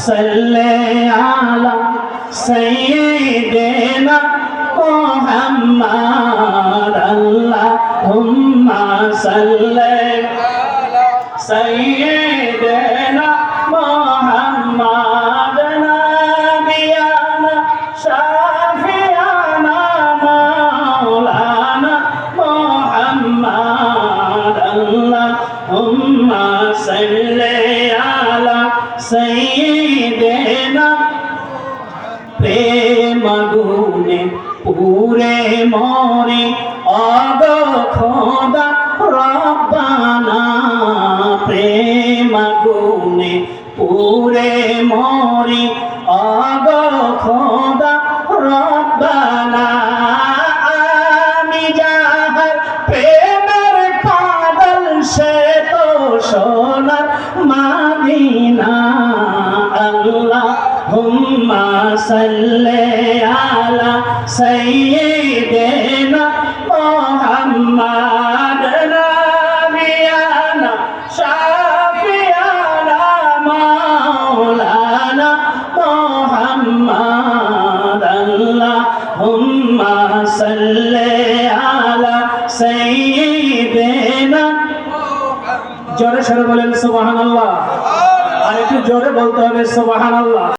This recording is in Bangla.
সাল্লি আলা সাইয়্যিদিনা মুহাম্মাদ আল্লাহুম্মা সাল্লি আলা সাইয়্যিদিনা মুহাম্মাদ নাবিয়ানা শাফিয়ানা মাওলানা মুহাম্মাদ আল্লাহুম্মা সাল্লি আলা সাইয়্যিদিনা প্রেম গুনে পুরে মরে অগ খোদা রব্বানা প্রেম গুনে পুরে মরে অগ খোদা রব্বানা আমি যাহার প্রেমের পাগল সে তো সোনার মদিনা আল্লাহুম্মা সাল্লি আলা সাইয়্যিদিনা মুহাম্মাদ নাবিয়ানা শাফিয়ানা মাওলানা মুহাম্মাদ আল্লাহুম্মা সাল্লি আলা সাইয়্যিদিনা জোরে সরে বলেন সুবহানাল্লাহ আর একটু জোরে বলতে হবে সুবহানাল্লাহ।